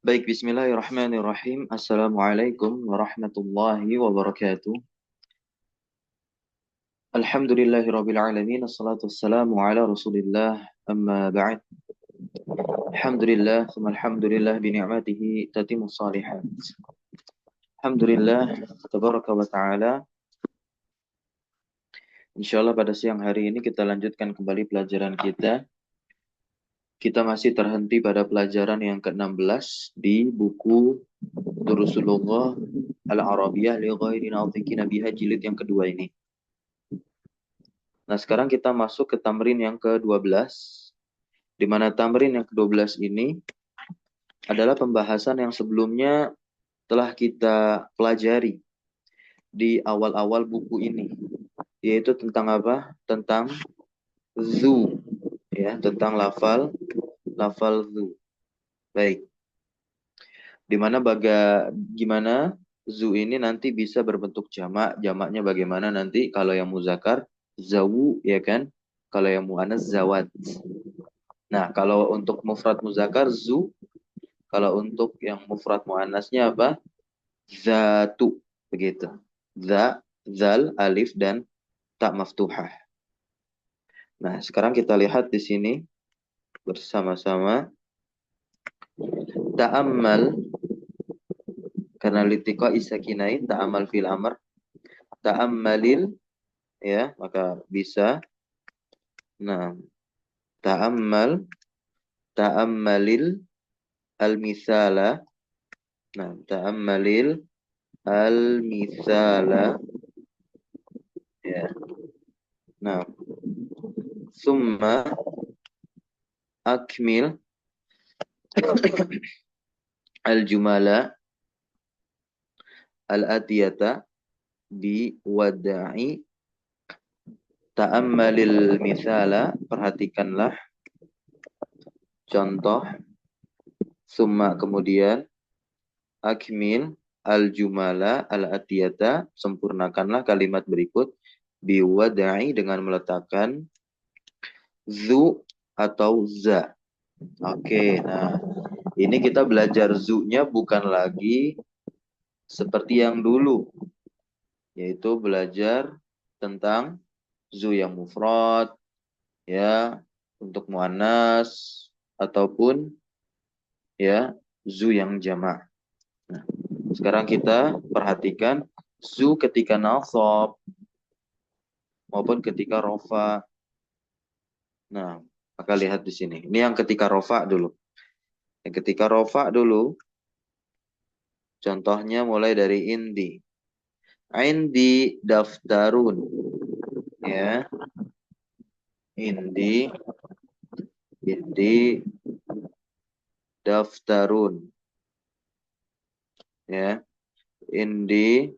Baik, bismillahirrahmanirrahim. Assalamualaikum warahmatullahi wabarakatuh. Alhamdulillahirabbil alamin. Assalatu wassalamu ala Rasulillah. Amma ba'd. Alhamdulillah, tsumma alhamdulillah bi ni'matihi tatimmus shalihat. Alhamdulillah, tabaraka wa ta'ala. Insyaallah pada siang hari ini kita lanjutkan kembali pelajaran kita. Kita masih terhenti pada pelajaran yang ke-16 di buku Durusulullah Al-Arabiyah li ghairi nadhiqina biha jilid yang kedua ini. Nah, sekarang kita masuk ke tamrin yang ke-12, di mana tamrin yang ke-12 ini adalah pembahasan yang sebelumnya telah kita pelajari di awal-awal buku ini, yaitu tentang apa? Tentang zu, ya, tentang lafal zu. Baik, di mana gimana zu ini nanti bisa berbentuk jamak, jamaknya bagaimana nanti kalau yang muzakkar zawu, ya kan? Kalau yang muannas zawat. Nah, kalau untuk mufrad muzakkar zu, kalau untuk yang mufrad muannasnya apa? Zatu, begitu. Za, zal, alif dan ta maftuhah. Nah, sekarang kita lihat di sini bersama-sama. Ta'ammal, karena litika isakinain, ta'ammal fil amr. Ta'ammalil, ya, maka bisa. Nah, ta'ammal, ta'ammalil al-misala. Nah, ta'ammalil al-misala. Ya. Nah, summa akmil al-jumala al-atiyata bi wada'i ta'ammalil misala. Perhatikanlah contoh. Summa, kemudian akmil al-jumala al-atiyata, sempurnakanlah kalimat berikut bi wada'i, dengan meletakkan zu atau za. Oke, nah ini kita belajar zu-nya bukan lagi seperti yang dulu, yaitu belajar tentang zu yang mufrad, ya, untuk muannas, ataupun ya zu yang jamak. Nah, sekarang kita perhatikan zu ketika nasab maupun ketika rofa. Nah, maka lihat di sini. Ini yang ketika rofa dulu. Yang ketika rofa dulu, contohnya mulai dari indi. Indi daftarun, ya. Indi, indi daftarun, ya. Indi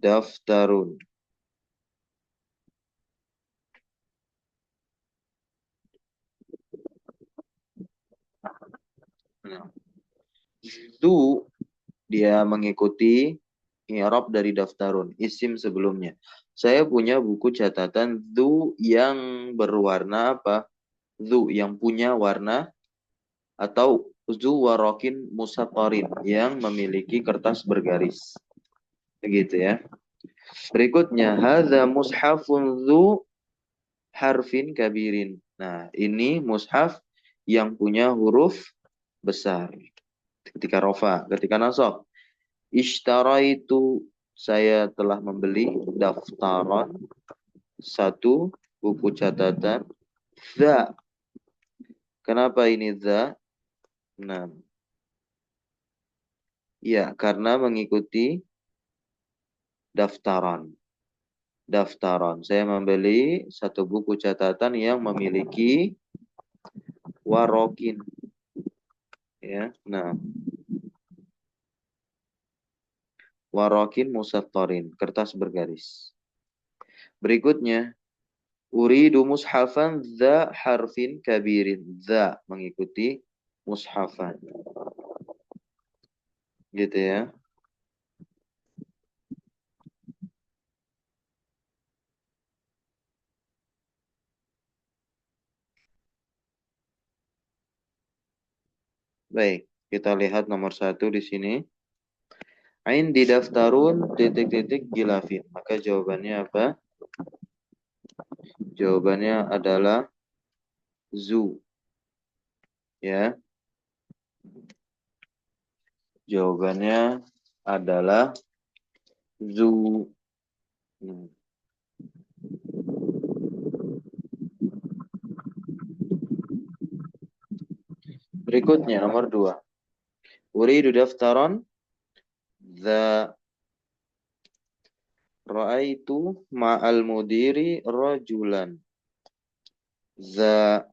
daftarun. Nah, zu dia mengikuti i'rab dari daftarun, isim sebelumnya. Saya punya buku catatan zu yang berwarna apa? Zu yang punya warna, atau zu warokin musaqarin, yang memiliki kertas bergaris. Begitu ya. Berikutnya, hadza mushafun zu harfin kabirin. Nah, ini mushaf yang punya huruf besar. Ketika rofa, ketika nasab. Ishtaraitu, saya telah membeli. Daftaran, satu buku catatan. Za, kenapa ini za? Nah, ya, karena mengikuti daftaran. Daftaran, saya membeli satu buku catatan yang memiliki warokin. Ya, nah, warokin musattarin, kertas bergaris. Berikutnya, uridu mushafan za harfin kabirin. Za mengikuti mushafan. Gitu ya. Baik. Kita lihat nomor 1 di sini. Indi daftarun titik-titik gilafin. Maka jawabannya apa? Jawabannya adalah zoo. Ya. Jawabannya adalah zoo. Berikutnya nomor 2. Uridu daftaran the ra'aitu ma'al mudiri rajulan. The,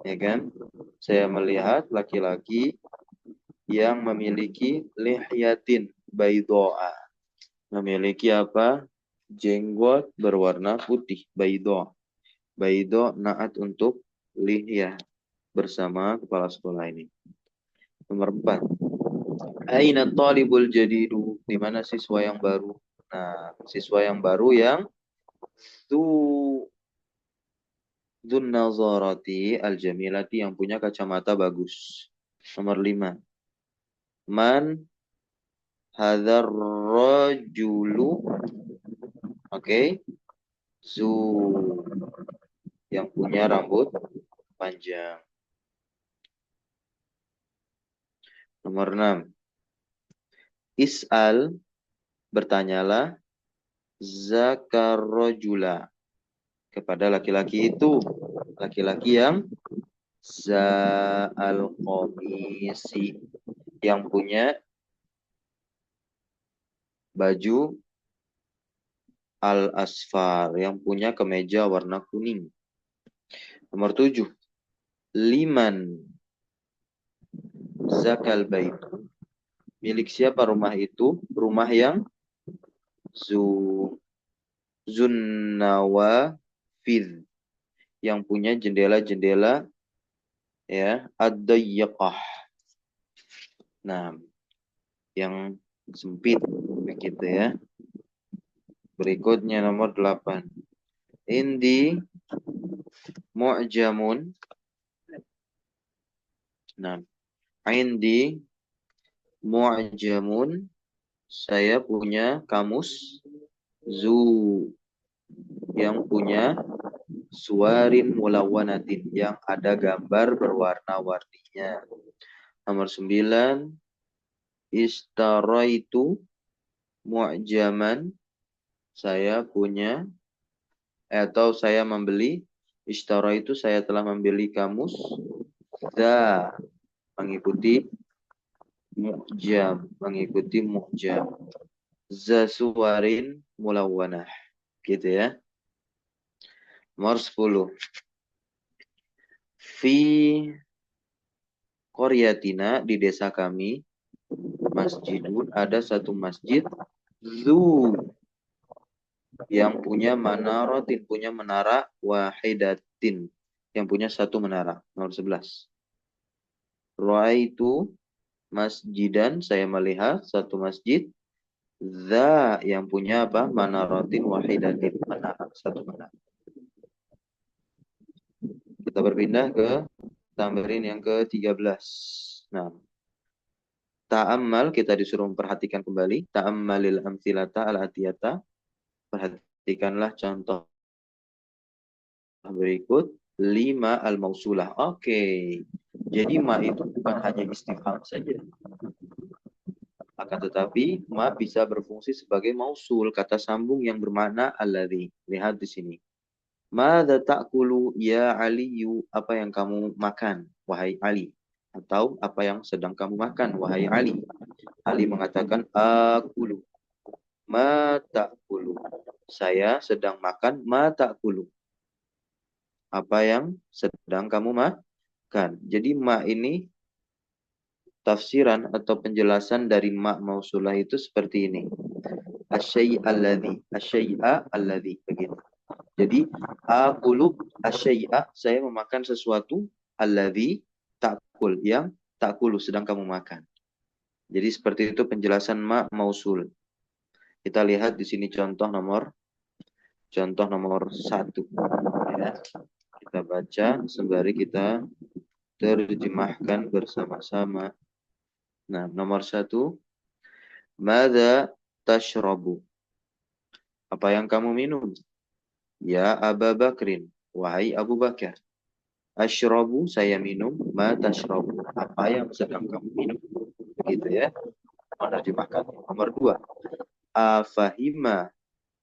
ya kan? Saya melihat laki-laki yang memiliki lihyatin baydoa. Memiliki apa? Jenggot berwarna putih, baydo. Baydo naat untuk lihyah bersama kepala sekolah ini. Nomor 4. Aina talibul jadidu? Di mana siswa yang baru? Nah, siswa yang baru yang tu dzun nazarati al-jamilati, yang punya kacamata bagus. Nomor 5. Man hadzal rajulu? Oke. Zu, yang punya rambut panjang. Nomor 6. Is'al, bertanyalah, zakarrojula, kepada laki-laki itu. Laki-laki yang za'al qamisi, yang punya baju al-asfar, yang punya kemeja warna kuning. Nomor 7. Liman zakal bait, milik siapa rumah itu? Rumah yang zunnawafidh, yang punya jendela-jendela ya ad-dayyaqah. Nah, yang sempit begitu ya. Berikutnya nomor 8. Indi mu'jamun. Nah, indi mu'jamun, saya punya kamus zu, yang punya suwarin mulawanatin, yang ada gambar berwarna-warninya. Nomor 9. Istaraitu mu'jaman, saya punya atau saya membeli. Istaraitu, saya telah membeli kamus. Da, mengikuti mu'jam, mengikuti mu'jam. Za suwarin mulawwanah, gitu ya. Nomor 10. Fi qaryatina, di desa kami, masjidun, ada satu masjid, zu, yang punya manaratin, punya menara, wahidatin, yang punya satu menara. Nomor 11. Ra'aitu masjidan, saya melihat satu masjid, za, yang punya apa? Manaratin wahidatin, menara, satu menara. Kita berpindah ke tamrin yang ke-13. Nah, ta'ammal, kita disuruh memperhatikan kembali. Ta'ammalil amthilata al-atiyata. Perhatikanlah contoh berikut. 5 al-mausulah. Oke. Jadi ma itu bukan hanya istifham saja. Akan tetapi ma bisa berfungsi sebagai mausul, kata sambung yang bermakna alladzi. Lihat di sini. Madza ta'kulu ya Aliyu? Apa yang kamu makan, wahai Ali? Atau apa yang sedang kamu makan, wahai Ali? Ali mengatakan akulu. Ma ta'kulu. Saya sedang makan. Ma ta'kulu. Apa yang sedang kamu makan. Jadi ma ini tafsiran atau penjelasan dari ma mausulah itu seperti ini. Asyai' alladhi. Asyai'a alladhi. Begitu. Jadi akulu asyai'a, saya memakan sesuatu, alladhi ta'kul, yang ta'kulu, sedang kamu makan. Jadi seperti itu penjelasan ma mausul. Kita lihat di sini contoh nomor 1. Ya. Kita baca sembari kita terjemahkan bersama-sama. Nah, nomor 1, Mada tashrabu? Apa yang kamu minum? Ya Aba Bakrin, wahai Abu Bakar. Ashrabu, saya minum. Ma tashrabu? Apa yang sedang kamu minum? Begitu ya. Menerjemahkan. Nomor 2, Afahima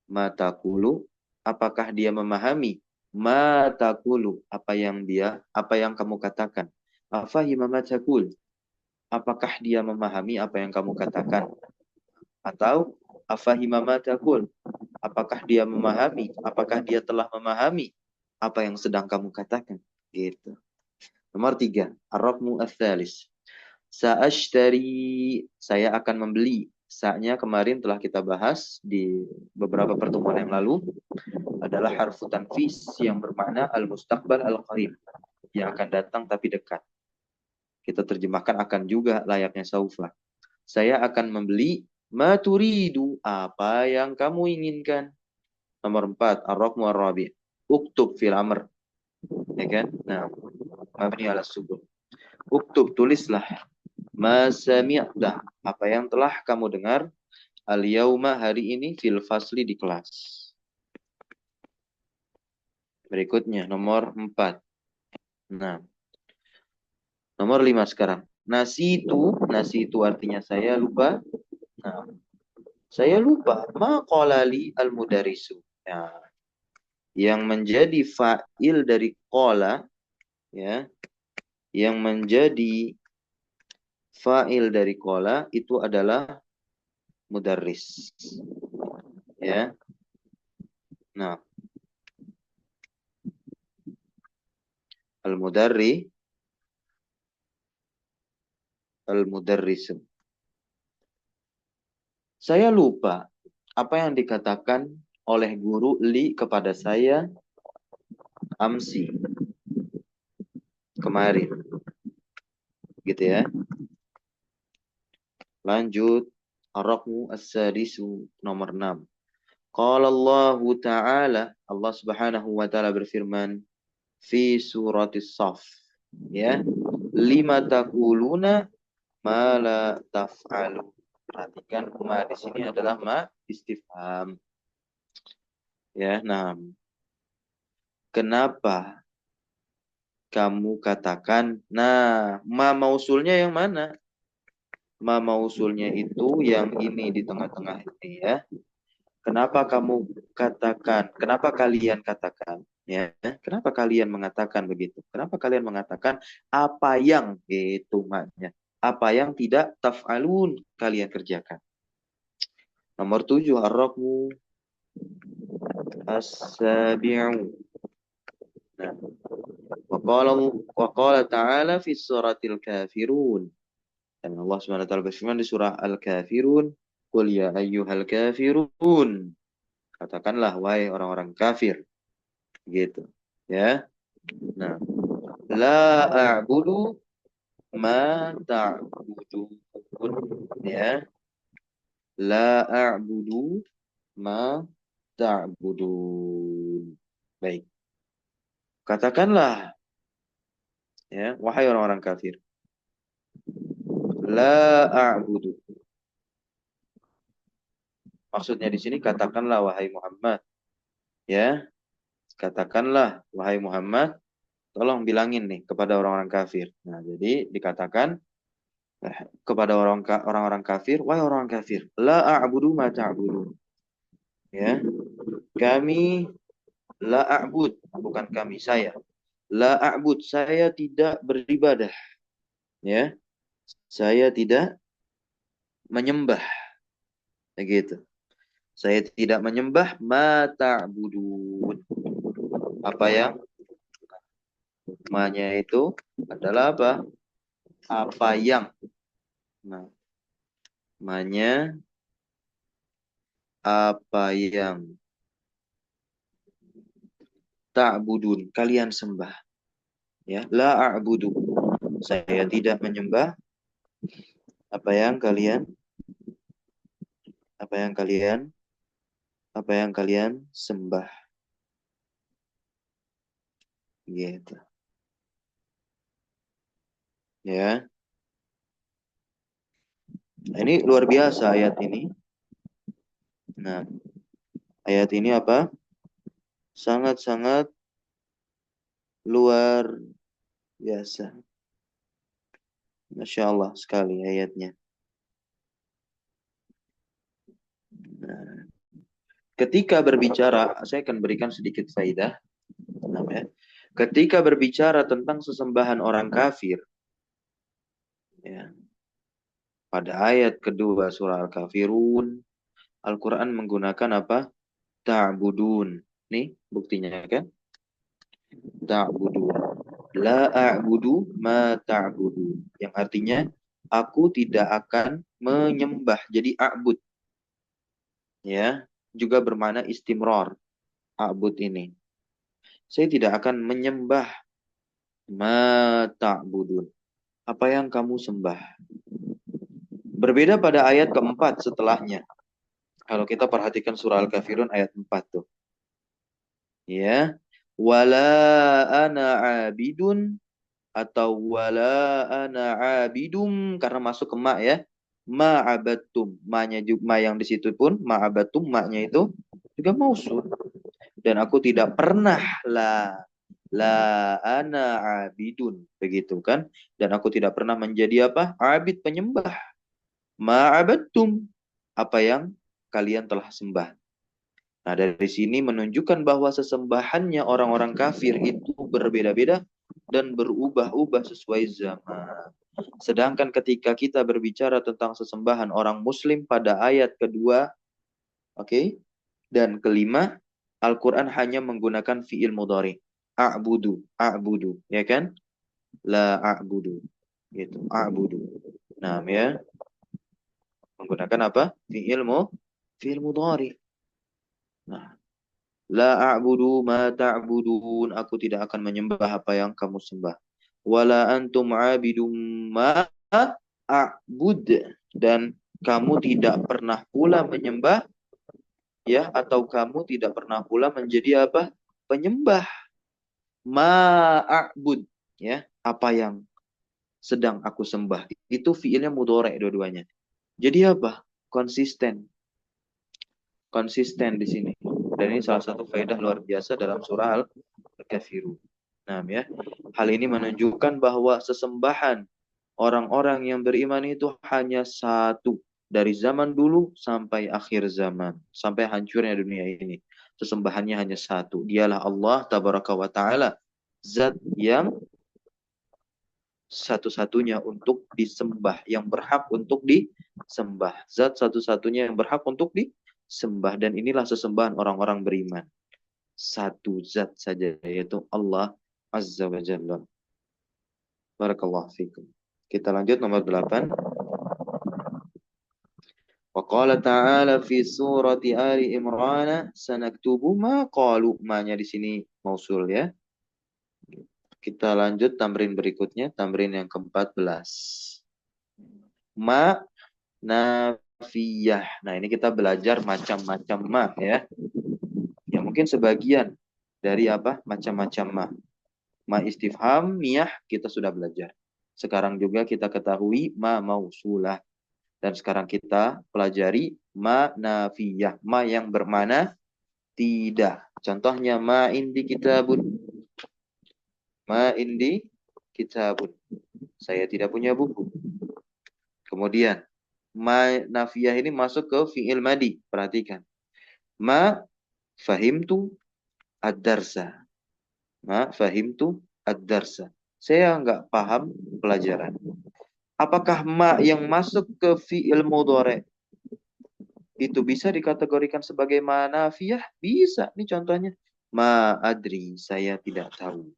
matakulu? Apakah dia memahami? Matakulu, apa yang kamu katakan? Afahima matakul? Apakah dia memahami apa yang kamu katakan? Atau afahima matakul? Apakah dia memahami? Apakah dia telah memahami apa yang sedang kamu katakan? Gitu. Nomor 3, Ar-Raqmu Ats-Tsalis. Sa'ashtari, saya akan membeli. Sa-nya kemarin telah kita bahas di beberapa pertemuan yang lalu, adalah harfu tanfis yang bermakna al-mustaqbal al-qarib, yang akan datang tapi dekat. Kita terjemahkan akan juga layaknya saufa. Saya akan membeli ma turidu, apa yang kamu inginkan. Nomor 4, ar-raqmu ar-rabi'. Uktub fil amr, ya kan? Nah, mabni ala subut. Uktub, tulislah. Ma sami'ta, apa yang telah kamu dengar. Al-yauma, hari ini. Fil fasli, di kelas. Berikutnya, nomor 4. Nah, nomor 5 sekarang. Nasi itu artinya saya lupa. Nah, saya lupa. Ma qalali al-mudarisu. Nah, yang menjadi fa'il dari qala, ya, yang menjadi fa'il dari qala itu adalah mudarris. Ya. Nah, al-mudarri al-mudarrisu. Saya lupa apa yang dikatakan oleh guru li kepada saya amsi, kemarin. Gitu ya. Lanjut, Ar-Raqmu As-Sadisu, nomor 6. Qala Allah Ta'ala, Allah Subhanahu wa taala berfirman fi suratis Shaf, ya. Lima taquluna ma la taf'alu. Perhatikan ma di sini adalah ma istifham. Ya, nah. Kenapa kamu katakan, nah, ma mausulnya yang mana? Ma mausulnya itu yang ini di tengah-tengah ini ya. Kenapa kamu katakan? Kenapa kalian katakan? Ya, kenapa kalian mengatakan begitu? Kenapa kalian mengatakan apa yang itu maknanya? Apa yang tidak taf'alun kalian kerjakan? Nomor 7, Ar-Raqmu As-Sabi'u. Nah, wa qala ta'ala fi suratil kafirun. Dan Allah Subhanahu wa taala berfirman di surah Al-Kafirun, "Qul ya ayyuhal kafirun." Katakanlah wahai orang-orang kafir. Gitu. Ya. Nah, la a'budu ma ta'budun. Ya. La a'budu ma ta'budun. Baik. Katakanlah ya, wahai orang-orang kafir. La a'budu. Maksudnya di sini katakanlah wahai Muhammad. Ya. Katakanlah wahai Muhammad, tolong bilangin nih kepada orang-orang kafir. Nah, jadi dikatakan kepada orang-orang kafir, wahai orang kafir, la a'budu ma ta'budun. Ya. Kami la a'bud, bukan kami, saya. La a'bud, saya tidak beribadah. Ya. Saya tidak menyembah. Begitu. Saya tidak menyembah ma ta'budun. Apa yang ma-nya itu adalah apa? Apa yang. Nah, ma-nya apa yang ta'budun, kalian sembah. Ya, la a'budu. Saya tidak menyembah apa yang kalian apa yang kalian apa yang kalian sembah. Gitu. Ya. Nah, ini luar biasa ayat ini. Nah, ayat ini apa? Sangat-sangat luar biasa. Masya Allah sekali ayatnya. Nah, ketika berbicara, saya akan berikan sedikit faidah. Nah, ya. Ketika berbicara tentang sesembahan orang kafir, ya, pada ayat kedua surah Al-Kafirun, Al-Quran menggunakan apa? Ta'budun. Nih buktinya kan? Ta'budun. La a'budu ma ta'budun. Yang artinya, aku tidak akan menyembah. Jadi a'bud. Ya, juga bermakna istimror. A'bud ini. Saya tidak akan menyembah ma ta'budun. Apa yang kamu sembah. Berbeda pada ayat keempat setelahnya. Kalau kita perhatikan surah Al-Kafirun ayat 4 tuh. Ya. Wala ana abidun atau wala ana abidum karena masuk ke ma ya. Ma'abattum. Ma yang di situ pun ma'abattum ma-nya itu juga mausul. Dan aku tidak pernah la ana abidun begitu kan? Dan aku tidak pernah menjadi apa? Abid penyembah. Ma'abattum apa yang kalian telah sembah. Nah, dari sini menunjukkan bahwa sesembahannya orang-orang kafir itu berbeda-beda dan berubah-ubah sesuai zaman. Sedangkan ketika kita berbicara tentang sesembahan orang muslim pada ayat kedua, oke, okay, dan kelima, Al-Quran hanya menggunakan fi'il mudhari. A'budu, a'budu, ya kan? La a'budu, gitu, a'budu. Nah, ya, menggunakan apa? Fi'il mudhari. Nah, la a'budu ma ta'budun. Aku tidak akan menyembah apa yang kamu sembah. Wala antum abidum ma a'bud. Dan kamu tidak pernah pula menyembah, ya, atau kamu tidak pernah pula menjadi apa? Penyembah. Ma a'bud, ya, apa yang sedang aku sembah. Itu fiilnya mudhari dua-duanya. Jadi apa? Konsisten. Konsisten di sini. Dan ini salah satu faedah luar biasa dalam surah Al-Kafirun. Nah, ya. Hal ini menunjukkan bahwa sesembahan orang-orang yang beriman itu hanya satu dari zaman dulu sampai akhir zaman, sampai hancurnya dunia ini. Sesembahannya hanya satu. Dialah Allah Tabaraka wa Ta'ala, zat yang satu-satunya untuk disembah, yang berhak untuk disembah. Zat satu-satunya yang berhak untuk disembah. Dan inilah sesembahan orang-orang beriman. Satu zat saja, yaitu Allah Azza wa Jalla. Barakallahu fikum. Kita lanjut nomor 8. Wa qala ta'ala fi surati Ali Imran sanaktubu ma qalu. Ma-nya di sini mausul ya. Kita lanjut tamrin berikutnya, tamrin yang ke-14. Ma nafiyah. Nah, ini kita belajar macam-macam ma ya. Ya mungkin sebagian dari apa? Macam-macam ma. Ma istifham, miyah kita sudah belajar. Sekarang juga kita ketahui ma mausulah. Dan sekarang kita pelajari ma nafiyah. Ma yang bermana tidak. Contohnya ma indi kitabun. Ma indi kitabun. Saya tidak punya buku. Kemudian ma nafiyah ini masuk ke fi'il madi. Perhatikan. Ma fahimtu ad-darsa. Ma fahimtu ad-darsa. Saya nggak paham pelajaran. Apakah ma yang masuk ke fi'il mudhari itu bisa dikategorikan sebagai ma nafiyah? Bisa. Ini contohnya. Ma adri, saya tidak tahu.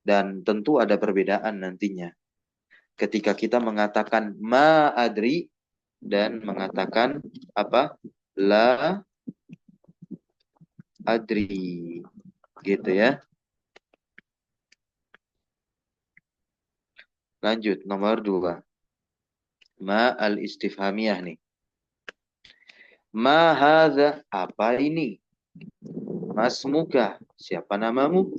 Dan tentu ada perbedaan nantinya. Ketika kita mengatakan ma adri dan mengatakan apa? La adri. Gitu ya. Lanjut, nomor 2. Ma al-istifhamiyah nih. Ma hadza, apa ini? Masmuka, siapa namamu?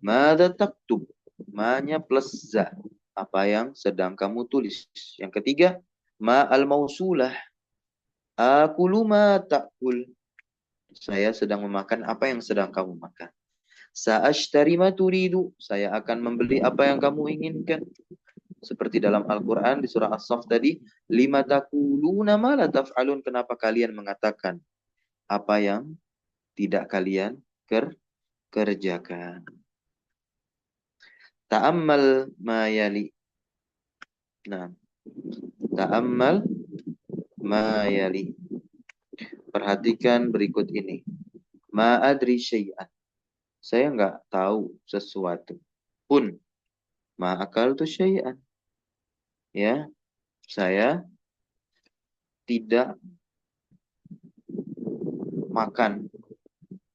Mada taktub, ma-nya plus za. apa yang sedang kamu tulis. Yang ketiga, ma al-mausulah, akulu ma ta'kul. Saya sedang memakan apa yang sedang kamu makan. Sa'ashtari ma turidu, saya akan membeli apa yang kamu inginkan. Seperti dalam Al-Quran di surah As-Saff tadi, lima taquluna ma la taf'alun, kenapa kalian mengatakan apa yang tidak kalian kerjakan. Ta'ammal ma yali. Nah, ta'ammal ma yali. Perhatikan berikut ini. Ma adri syai'an. Saya nggak tahu sesuatu pun. Ma akal tu syai'an. Ya, saya tidak makan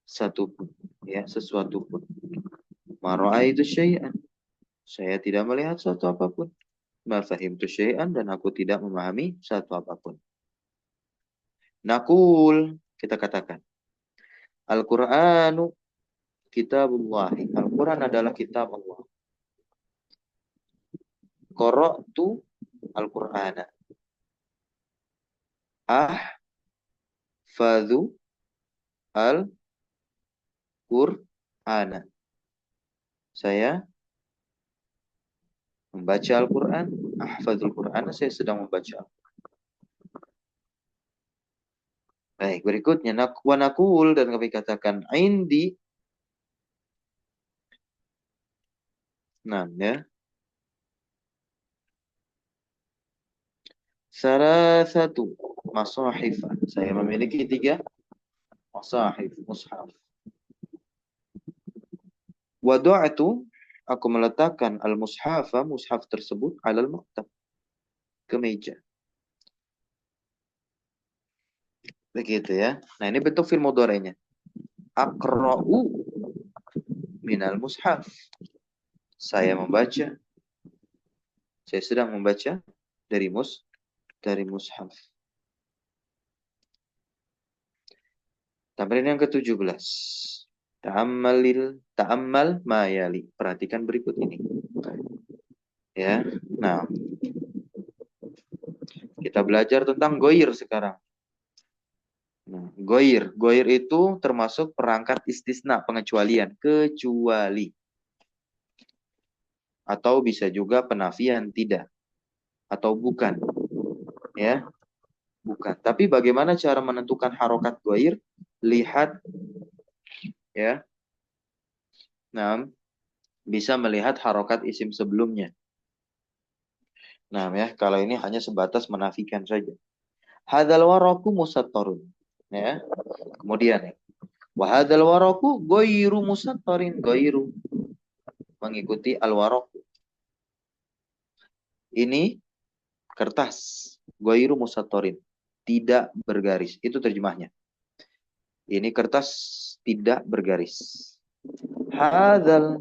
satu pun. Ya, sesuatu pun. Ma ra'aitu syai'an. Saya tidak melihat suatu apapun. Ma fahimtu syai'an, dan aku tidak memahami satu apapun. Nakul, kita katakan. Al-Qur'anu kitabullahi. Al-Quran adalah kitab Allah. Qara'tu al-Qur'ana. Ahfadhu al-Qur'ana. Saya membaca Al-Quran. Ahfadhul Qur'ana, saya sedang membaca. Baik, berikutnya. Wa nakul, dan kami katakan. Indi. Nah, ya. Salasatu masahif. Saya memiliki 3 masahif, mushaf. Wadu'atu, aku meletakkan al-mushafa, mushaf tersebut, alal maktab, ke meja. Begitu ya. Nah, ini bentuk fi'il mudhari'nya. Aqra'u minal mushaf. Saya membaca. Saya sedang membaca dari mushaf. Tamrin yang ke-17. Ta'ammal ma yali. Perhatikan berikut ini. Ya. Nah, kita belajar tentang goir sekarang. Nah, goir itu termasuk perangkat istisna, pengecualian, kecuali. Atau bisa juga penafian, tidak. Atau bukan. Ya, bukan. Tapi bagaimana cara menentukan harokat goir? Lihat, ya. Nah, bisa melihat harokat isim sebelumnya. Nah, ya, kalau ini hanya sebatas menafikan saja. Hadzal waraku musattarun. Ya. Kemudian, wa hadzal waraku ghairu musattarin, ghairu mengikuti al waraku. Ini kertas, ghairu musattarin, tidak bergaris. Itu terjemahnya. Ini kertas tidak bergaris. Hadzal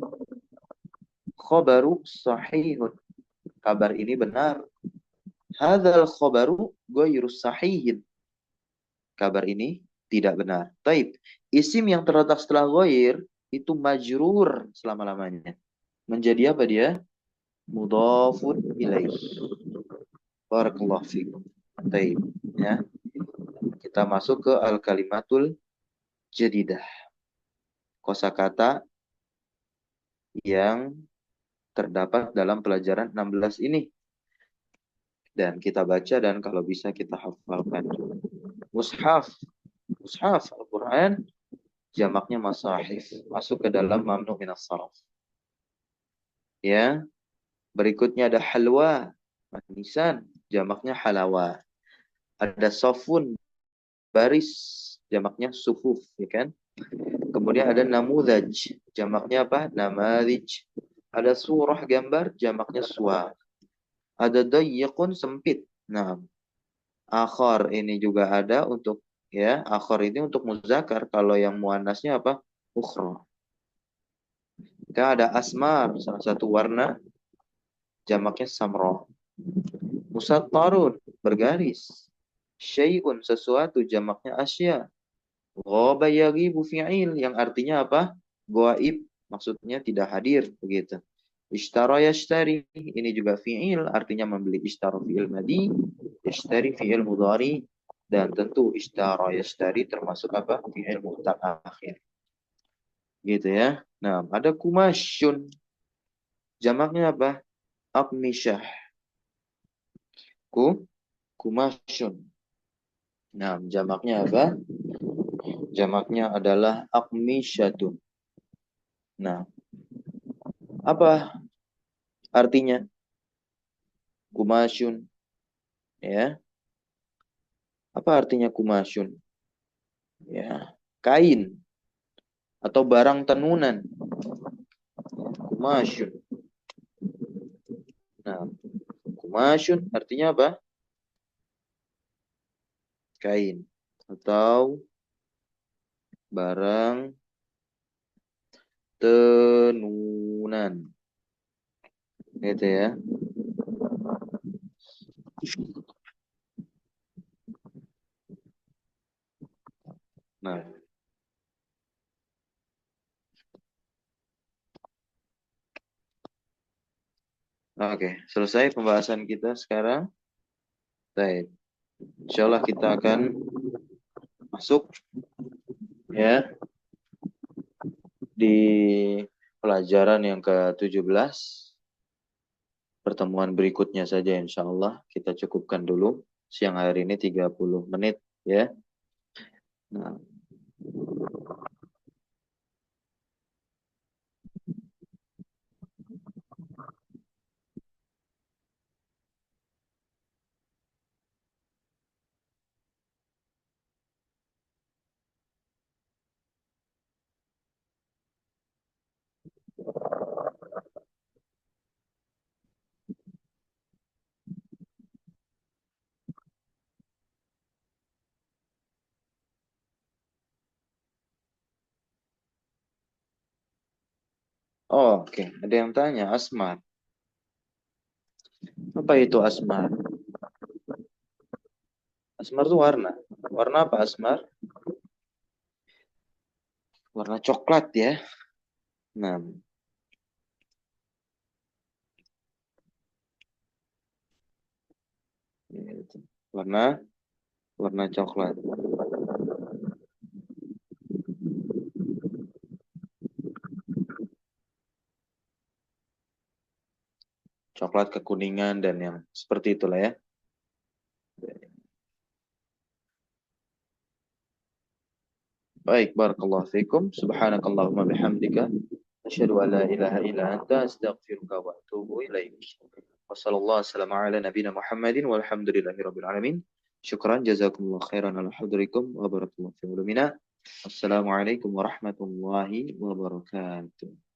khabaru sahihun. Kabar ini benar. Hadzal khabaru ghairu sahihin. Kabar ini tidak benar. Taib. Isim yang terletak setelah ghair itu majrur selama-lamanya. Menjadi apa dia? Mudhafun ilaih. Barakallahu fikum. Taib. Ya. Kita masuk ke al-kalimatul jadidah. Kosakata yang terdapat dalam pelajaran 16 ini. Dan kita baca dan kalau bisa kita hafalkan. Mushaf. Mushaf Al-Quran jamaknya masahif. Masuk ke dalam mamnu minas saraf. Ya. Berikutnya ada halwa. Manisan. Jamaknya halawa. Ada sofun. Baris. Jamaknya sufuf. Ya kan? Kemudian ada namudaj. Jamaknya apa? Namadij. Ada surah gambar. Jamaknya suar. Ada dayyikun, sempit. Nah, akhar ini juga ada untuk, ya, akhar ini untuk muzakkar. Kalau yang muannasnya apa? Ukhra. Kita ada asmar, salah satu warna, jamaknya samra. Musattarun, bergaris. Syai'un, sesuatu, jamaknya asya. Ghaba yaghibu fi'il, yang artinya apa? Ghaib, maksudnya tidak hadir, begitu. Ishtara yashtari, ini juga fi'il, artinya membeli. Ishtara fi'il madi, yashtari fi'il mudhari, dan tentu ishtara yashtari termasuk apa? Fi'il mutaakhir. Gitu ya. Nah, ada kumasyun. Jamaknya apa? Aqmisyah. Kumasyun. Nah, jamaknya apa? Jamaknya adalah aqmisyatun. Nah, apa artinya kumasyun? Ya, apa artinya kumasyun? Ya, kain atau barang tenunan. Kumasyun. Nah, kumasyun artinya apa? Kain atau barang tenunan. Gitu ya. Nah, oke, selesai pembahasan kita sekarang. Baik. Insya Allah kita akan masuk ya di pelajaran yang ke-17. Pertemuan berikutnya saja insya Allah kita cukupkan dulu. Siang hari ini 30 menit ya. Nah, oke, ada yang tanya asmar. Apa itu asmar? Asmar itu warna. Warna apa asmar? Warna coklat ya. Nah, itu. Warna coklat. Coklat kekuningan dan yang seperti itulah ya. Baik, barakallahu fikum. Subhanakallahumma bihamdika. Asyhadu an la ilaha illa anta astaghfiruka wa atubu ilaik. Wassallallahu wassalamu ala nabiyina Muhammadin walhamdulillahi rabbil alamin. Syukran jazakumullah khairan ala hadrikum wa barakallahu fi ulumina. Assalamualaikum warahmatullahi wabarakatuh.